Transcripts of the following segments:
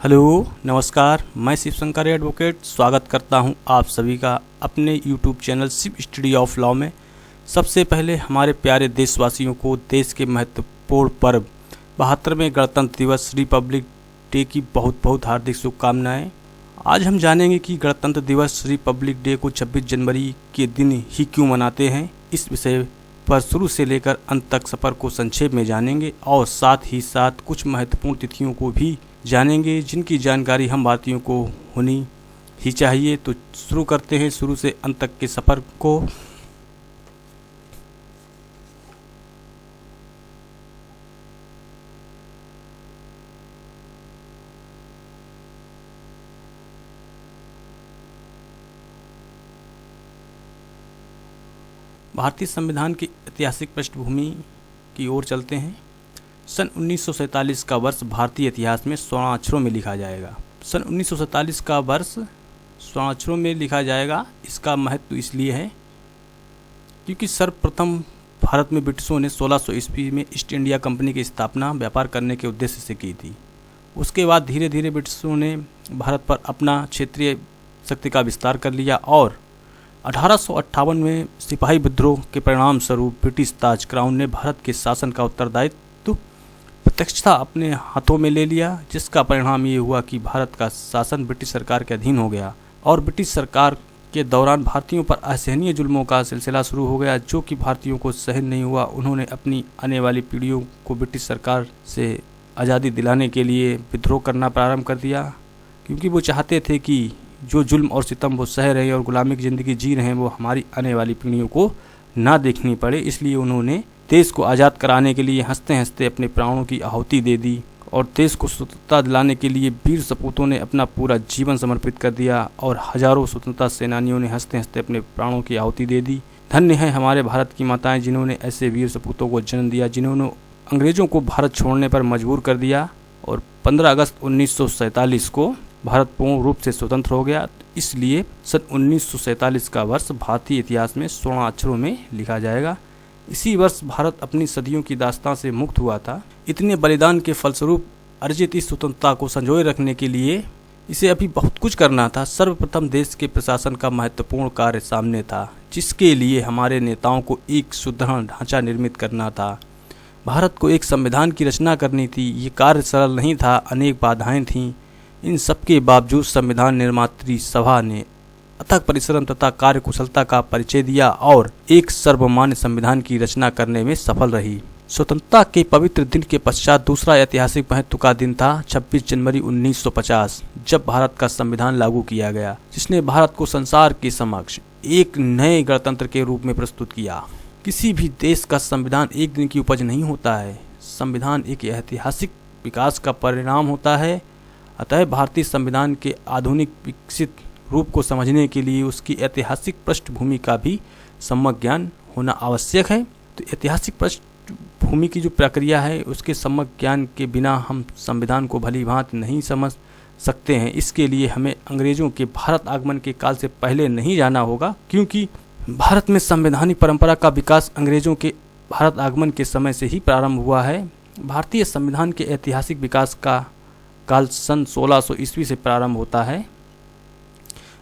Hello नमस्कार, मैं Shiv Shankar advocate स्वागत करता हूं आप सभी का अपने YouTube channel Shiv study of law में। सबसे पहले हमारे प्यारे देशवासियों को देश के महत्वपूर्ण पर्व 72वें गणतंत्र दिवस रिपब्लिक डे की बहुत बहुत हार्दिक शुभकामनाएं। आज हम जानेंगे कि गणतंत्र दिवस रिपब्लिक डे को 26 जनवरी के दिन ही क्यों मनाते हैं। इस विषय पर शुरू से लेकर अंत तक सफ़र को संक्षेप में जानेंगे और साथ ही साथ कुछ महत्वपूर्ण तिथियों को भी जानेंगे जिनकी जानकारी हम भारतीयों को होनी ही चाहिए। तो शुरू करते हैं शुरू से अंत तक के सफ़र को। भारतीय संविधान की ऐतिहासिक पृष्ठभूमि की ओर चलते हैं। सन 1947 का वर्ष भारतीय इतिहास में स्वर्ण अक्षरों में लिखा जाएगा। सन 1947 का वर्ष स्वर्ण अक्षरों में लिखा जाएगा। इसका महत्व इसलिए है क्योंकि सर्वप्रथम भारत में ब्रिटिशों ने 1600 ईस्वी में ईस्ट इंडिया कंपनी की स्थापना व्यापार करने के उद्देश्य से की थी। उसके बाद धीरे धीरे ब्रिटिशों ने भारत पर अपना क्षेत्रीय शक्ति का विस्तार कर लिया और 1858 में सिपाही विद्रोह के परिणाम स्वरूप ब्रिटिश ताज क्राउन ने भारत के शासन का उत्तरदायित्व प्रत्यक्षता अपने हाथों में ले लिया, जिसका परिणाम ये हुआ कि भारत का शासन ब्रिटिश सरकार के अधीन हो गया और ब्रिटिश सरकार के दौरान भारतीयों पर असहनीय जुल्मों का सिलसिला शुरू हो गया, जो कि भारतीयों को सहन नहीं हुआ। उन्होंने अपनी आने वाली पीढ़ियों को ब्रिटिश सरकार से आज़ादी दिलाने के लिए विद्रोह करना प्रारंभ कर दिया, क्योंकि वो चाहते थे कि जो जुल्म और सितम वो सह रहे और गुलामी की ज़िंदगी जी रहे हैं वो हमारी आने वाली पीढ़ियों को ना देखनी पड़े। इसलिए उन्होंने देश को आज़ाद कराने के लिए हंसते हंसते अपने प्राणों की आहुति दे दी और देश को स्वतंत्रता दिलाने के लिए वीर सपूतों ने अपना पूरा जीवन समर्पित कर दिया और हजारों स्वतंत्रता सेनानियों ने हंसते हंसते अपने प्राणों की आहुति दे दी। धन्य है हमारे भारत की माताएं जिन्होंने ऐसे वीर सपूतों को जन्म दिया, जिन्होंने अंग्रेज़ों को भारत छोड़ने पर मजबूर कर दिया और 15 अगस्त 1947 को भारत पूर्ण रूप से स्वतंत्र हो गया। इसलिए सन 1947 का वर्ष भारतीय इतिहास में स्वर्ण अक्षरों में लिखा जाएगा। इसी वर्ष भारत अपनी सदियों की दास्तां से मुक्त हुआ था। इतने बलिदान के फलस्वरूप अर्जित इस स्वतंत्रता को संजोए रखने के लिए इसे अभी बहुत कुछ करना था। सर्वप्रथम देश के प्रशासन का महत्वपूर्ण कार्य सामने था, जिसके लिए हमारे नेताओं को एक सुदृढ़ ढांचा निर्मित करना था। भारत को एक संविधान की रचना करनी थी। ये कार्य सरल नहीं था, अनेक बाधाएं थीं। इन सबके बावजूद संविधान निर्मात्री सभा ने अथक परिश्रम तथा कार्यकुशलता का परिचय दिया और एक सर्वमान्य संविधान की रचना करने में सफल रही। स्वतंत्रता के पवित्र दिन के पश्चात दूसरा ऐतिहासिक महत्व का दिन था 26 जनवरी 1950, जब भारत का संविधान लागू किया गया, जिसने भारत को संसार के समक्ष एक नए गणतंत्र के रूप में प्रस्तुत किया। किसी भी देश का संविधान एक दिन की उपज नहीं होता है। संविधान एक ऐतिहासिक विकास का परिणाम होता है। अतः भारतीय संविधान के आधुनिक विकसित रूप को समझने के लिए उसकी ऐतिहासिक पृष्ठभूमि का भी सम्यक ज्ञान होना आवश्यक है। तो ऐतिहासिक पृष्ठभूमि की जो प्रक्रिया है उसके सम्यक ज्ञान के बिना हम संविधान को भली भांति नहीं समझ सकते हैं। इसके लिए हमें अंग्रेज़ों के भारत आगमन के काल से पहले नहीं जाना होगा, क्योंकि भारत में संवैधानिक परंपरा का विकास अंग्रेज़ों के भारत आगमन के समय से ही प्रारंभ हुआ है। भारतीय संविधान के ऐतिहासिक विकास का काल सन 1600 ईस्वी से प्रारंभ होता है।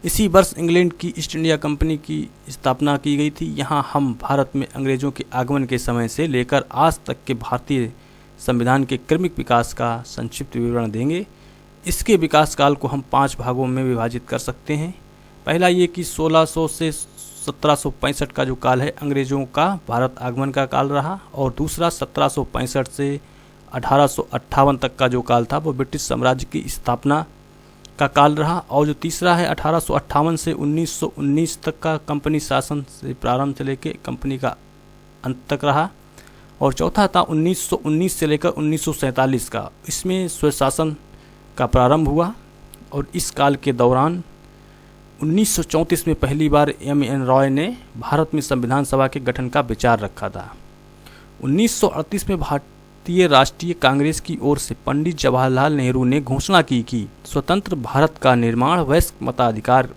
इसी वर्ष इंग्लैंड की ईस्ट इंडिया कंपनी की स्थापना की गई थी। यहाँ हम भारत में अंग्रेज़ों के आगमन के समय से लेकर आज तक के भारतीय संविधान के क्रमिक विकास का संक्षिप्त विवरण देंगे। इसके विकास काल को हम 5 भागों में विभाजित कर सकते हैं। पहला ये कि 1600 से 1765 का जो काल है अंग्रेज़ों का भारत आगमन का काल रहा, और दूसरा 1765 से 1858 तक का जो काल था वो ब्रिटिश साम्राज्य की स्थापना का काल रहा, और जो तीसरा है 1858 से 1919 तक का कंपनी शासन से प्रारंभ से लेकर कंपनी का अंत तक रहा, और चौथा था 1919 से लेकर 1947 का। इसमें स्वशासन का प्रारंभ हुआ और इस काल के दौरान 1934 में पहली बार M.N. रॉय ने भारत में संविधान सभा के गठन का विचार रखा था। 1938 में भारतीय राष्ट्रीय कांग्रेस की ओर से पंडित जवाहरलाल नेहरू ने घोषणा की कि स्वतंत्र भारत का निर्माण वयस्क मताधिकार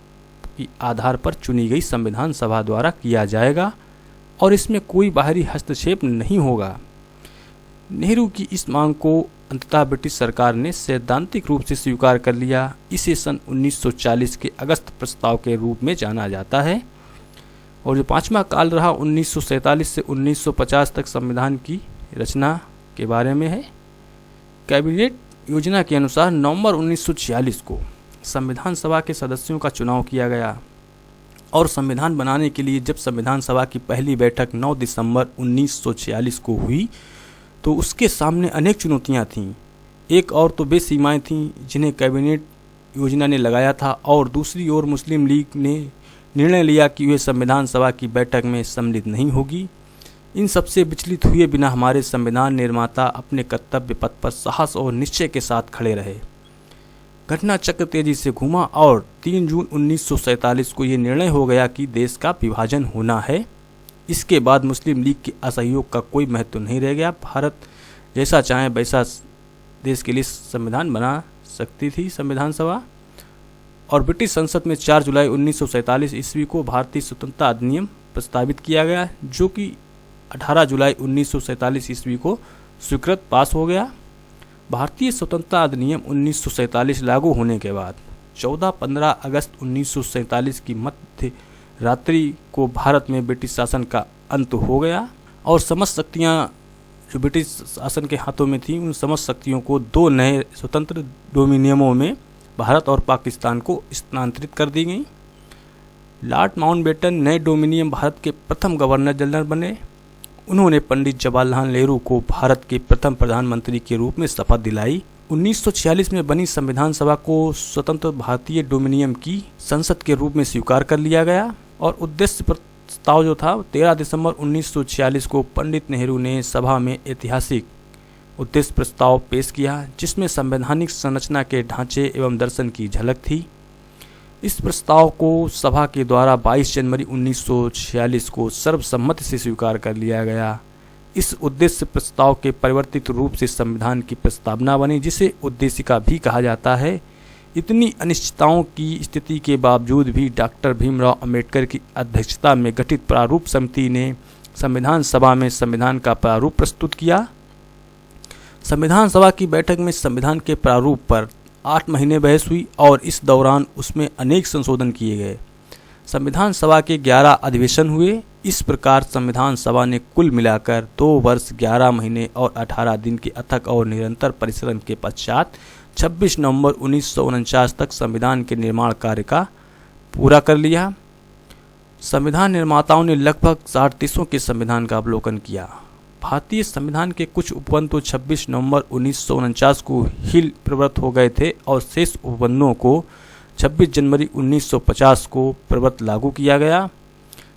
के आधार पर चुनी गई संविधान सभा द्वारा किया जाएगा और इसमें कोई बाहरी हस्तक्षेप नहीं होगा। नेहरू की इस मांग को अंततः ब्रिटिश सरकार ने सैद्धांतिक रूप से स्वीकार कर लिया। इसे सन 1940 के अगस्त प्रस्ताव के रूप में जाना जाता है। और जो पाँचवा काल रहा 1947 से 1950 तक संविधान की रचना के बारे में है। कैबिनेट योजना के अनुसार नवंबर 1946 को संविधान सभा के सदस्यों का चुनाव किया गया और संविधान बनाने के लिए जब संविधान सभा की पहली बैठक 9 दिसंबर 1946 को हुई तो उसके सामने अनेक चुनौतियां थीं। एक और तो वे सीमाएं थीं जिन्हें कैबिनेट योजना ने लगाया था और दूसरी ओर मुस्लिम लीग ने निर्णय लिया कि वे संविधान सभा की बैठक में सम्मिलित नहीं होगी। इन सबसे विचलित हुए बिना हमारे संविधान निर्माता अपने कर्तव्य पथ पर साहस और निश्चय के साथ खड़े रहे। घटना चक्र तेजी से घूमा और 3 जून 1947 को ये निर्णय हो गया कि देश का विभाजन होना है। इसके बाद मुस्लिम लीग के असहयोग का कोई महत्व नहीं रह गया। भारत जैसा चाहे वैसा देश के लिए संविधान बना सकती थी संविधान सभा। और ब्रिटिश संसद में 4 जुलाई 1947 ईस्वी को भारतीय स्वतंत्रता अधिनियम प्रस्तावित किया गया, जो कि 18 जुलाई 1947 ईस्वी को स्वीकृत पास हो गया। भारतीय स्वतंत्रता अधिनियम 1947 लागू होने के बाद 14-15 अगस्त 1947 की मध्य रात्रि को भारत में ब्रिटिश शासन का अंत हो गया और समस्त शक्तियाँ जो ब्रिटिश शासन के हाथों में थी उन समस्त शक्तियों को 2 नए स्वतंत्र डोमिनियमों में भारत और पाकिस्तान को स्थानांतरित कर दी गई। लॉर्ड माउंटबेटन नए डोमिनियन भारत के प्रथम गवर्नर जनरल बने। उन्होंने पंडित जवाहरलाल नेहरू को भारत के प्रथम प्रधानमंत्री के रूप में शपथ दिलाई। 1946 में बनी संविधान सभा को स्वतंत्र भारतीय डोमिनियन की संसद के रूप में स्वीकार कर लिया गया और उद्देश्य प्रस्ताव जो था 13 दिसंबर 1946 को पंडित नेहरू ने सभा में ऐतिहासिक उद्देश्य प्रस्ताव पेश किया, जिसमें संवैधानिक संरचना के ढांचे एवं दर्शन की झलक थी। इस प्रस्ताव को सभा के द्वारा 22 जनवरी 1946 को सर्वसम्मति से स्वीकार कर लिया गया। इस उद्देश्य प्रस्ताव के परिवर्तित रूप से संविधान की प्रस्तावना बनी, जिसे उद्देशिका भी कहा जाता है। इतनी अनिश्चितताओं की स्थिति के बावजूद भी डॉक्टर भीमराव अंबेडकर की अध्यक्षता में गठित प्रारूप समिति ने संविधान सभा में संविधान का प्रारूप प्रस्तुत किया। संविधान सभा की बैठक में संविधान के प्रारूप पर 8 महीने बहस हुई और इस दौरान उसमें अनेक संशोधन किए गए। संविधान सभा के 11 अधिवेशन हुए। इस प्रकार संविधान सभा ने कुल मिलाकर 2 वर्ष 11 महीने और 18 दिन के अथक और निरंतर परिश्रम के पश्चात 26 नवंबर 1949 तक संविधान के निर्माण कार्य का पूरा कर लिया। संविधान निर्माताओं ने लगभग 60 देशों के संविधान का अवलोकन किया। भारतीय संविधान के कुछ उपबंध तो 26 नवंबर 1949 को ही प्रवृत्त हो गए थे और शेष उपबंधों को 26 जनवरी 1950 को प्रवृत्त लागू किया गया।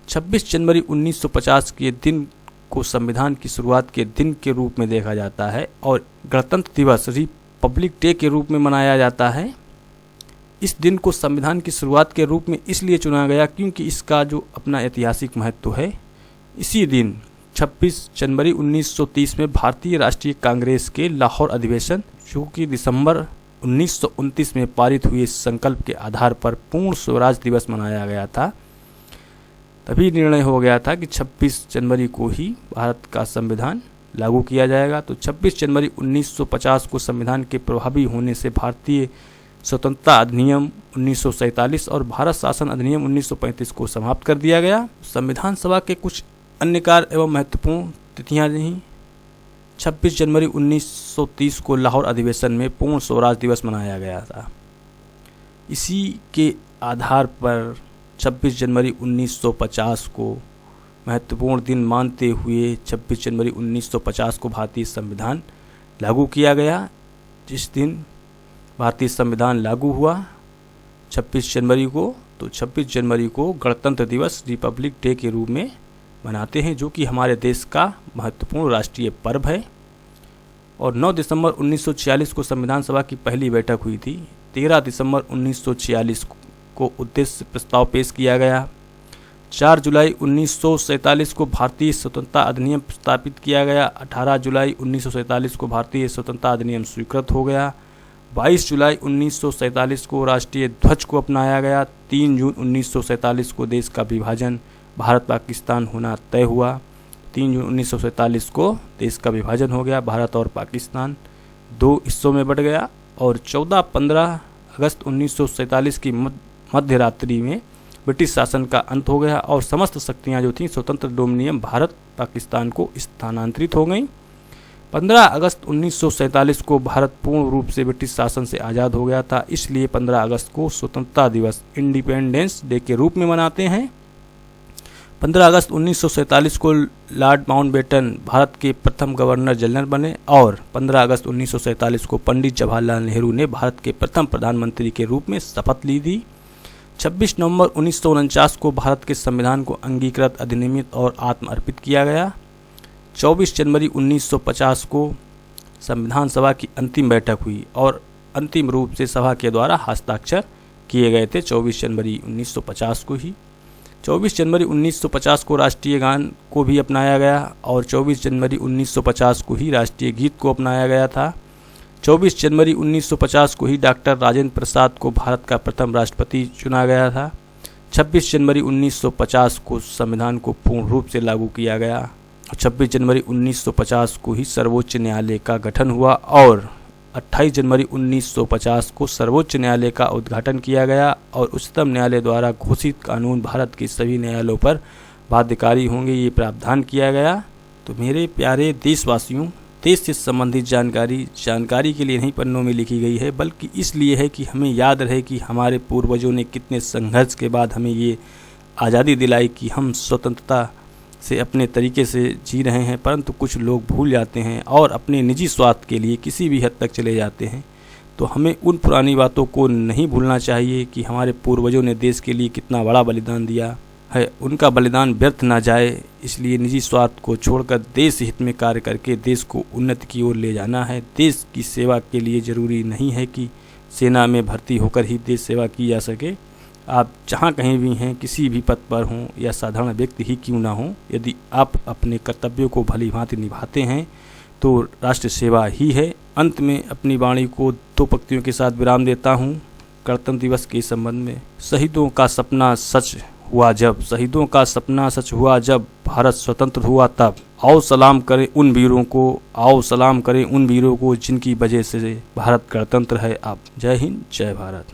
26 जनवरी 1950 के दिन को संविधान की शुरुआत के दिन के रूप में देखा जाता है और गणतंत्र दिवस रिपब्लिक डे के रूप में मनाया जाता है। इस दिन को संविधान की शुरुआत के रूप में इसलिए चुना गया क्योंकि इसका जो अपना ऐतिहासिक महत्व है। इसी दिन 26 जनवरी 1930 में भारतीय राष्ट्रीय कांग्रेस के लाहौर अधिवेशन, जो कि दिसंबर 1929 में पारित हुए संकल्प के आधार पर पूर्ण स्वराज दिवस मनाया गया था। तभी निर्णय हो गया था कि 26 जनवरी को ही भारत का संविधान लागू किया जाएगा। तो 26 जनवरी 1950 को संविधान के प्रभावी होने से भारतीय स्वतंत्रता अधिनियम 1947 और भारत शासन अधिनियम 1935 को समाप्त कर दिया गया। संविधान सभा के कुछ अन्य कार्य एवं महत्वपूर्ण तिथियां रहीं। 26 जनवरी 1930 को लाहौर अधिवेशन में पूर्ण स्वराज दिवस मनाया गया था। इसी के आधार पर 26 जनवरी 1950 को महत्वपूर्ण दिन मानते हुए 26 जनवरी 1950 को भारतीय संविधान लागू किया गया। जिस दिन भारतीय संविधान लागू हुआ 26 जनवरी को, तो 26 जनवरी को गणतंत्र दिवस रिपब्लिक डे के रूप में मनाते हैं, जो कि हमारे देश का महत्वपूर्ण राष्ट्रीय पर्व है। और 9 दिसंबर 1946 को संविधान सभा की पहली बैठक हुई थी। 13 दिसंबर 1946 को उद्देश्य प्रस्ताव पेश किया गया। 4 जुलाई 1947 को भारतीय स्वतंत्रता अधिनियम प्रस्तावित किया गया। 18 जुलाई 1947 को भारतीय स्वतंत्रता अधिनियम स्वीकृत हो गया। 22 जुलाई 1947 को राष्ट्रीय ध्वज को अपनाया गया। 3 जून 1947 को देश का विभाजन भारत पाकिस्तान होना तय हुआ। 3 जून 1947 को देश का विभाजन हो गया, भारत और पाकिस्तान 2 हिस्सों में बट गया और 14-15 अगस्त 1947 की मध्य रात्रि में ब्रिटिश शासन का अंत हो गया और समस्त शक्तियां जो थीं स्वतंत्र डोमिनियन भारत पाकिस्तान को स्थानांतरित हो गईं। 15 अगस्त 1947 को भारत पूर्ण रूप से ब्रिटिश शासन से आज़ाद हो गया था, इसलिए 15 अगस्त को स्वतंत्रता दिवस इंडिपेंडेंस डे के रूप में मनाते हैं। 15 अगस्त 1947 को लॉर्ड माउंटबेटन भारत के प्रथम गवर्नर जनरल बने और 15 अगस्त 1947 को पंडित जवाहरलाल नेहरू ने भारत के प्रथम प्रधानमंत्री के रूप में शपथ ली थी। 26 नवंबर 1949 को भारत के संविधान को अंगीकृत, अधिनियमित और आत्म अर्पित किया गया। 24 जनवरी 1950 को संविधान सभा की अंतिम बैठक हुई और अंतिम रूप से सभा के द्वारा हस्ताक्षर किए गए थे 24 जनवरी 1950 को ही। 24 जनवरी 1950 को राष्ट्रीय गान को भी अपनाया गया और 24 जनवरी 1950 को ही राष्ट्रीय गीत को अपनाया गया था। 24 जनवरी 1950 को ही डॉक्टर राजेंद्र प्रसाद को भारत का प्रथम राष्ट्रपति चुना गया था। 26 जनवरी 1950 को संविधान को पूर्ण रूप से लागू किया गया। 26 जनवरी 1950 को ही सर्वोच्च न्यायालय का गठन हुआ और 28 जनवरी 1950 को सर्वोच्च न्यायालय का उद्घाटन किया गया और उच्चतम न्यायालय द्वारा घोषित कानून भारत के सभी न्यायालयों पर बाध्यकारी होंगे, ये प्रावधान किया गया। तो मेरे प्यारे देशवासियों, देश से संबंधित जानकारी के लिए नहीं पन्नों में लिखी गई है, बल्कि इसलिए है कि हमें याद रहे कि हमारे पूर्वजों ने कितने संघर्ष के बाद हमें ये आज़ादी दिलाई कि हम स्वतंत्रता से अपने तरीके से जी रहे हैं। परंतु कुछ लोग भूल जाते हैं और अपने निजी स्वार्थ के लिए किसी भी हद तक चले जाते हैं। तो हमें उन पुरानी बातों को नहीं भूलना चाहिए कि हमारे पूर्वजों ने देश के लिए कितना बड़ा बलिदान दिया है, उनका बलिदान व्यर्थ ना जाए। इसलिए निजी स्वार्थ को छोड़कर देश हित में कार्य करके देश को उन्नति की ओर ले जाना है। देश की सेवा के लिए ज़रूरी नहीं है कि सेना में भर्ती होकर ही देश सेवा की जा सके। आप जहाँ कहीं भी हैं, किसी भी पद पर हों या साधारण व्यक्ति ही क्यों ना हों, यदि आप अपने कर्तव्यों को भली भांति निभाते हैं तो राष्ट्र सेवा ही है। अंत में अपनी वाणी को 2 पंक्तियों के साथ विराम देता हूँ गणतंत्र दिवस के संबंध में। शहीदों का सपना सच हुआ जब भारत स्वतंत्र हुआ तब। आओ सलाम करें उन वीरों को जिनकी वजह से भारत गणतंत्र है अब। जय हिंद, जय भारत।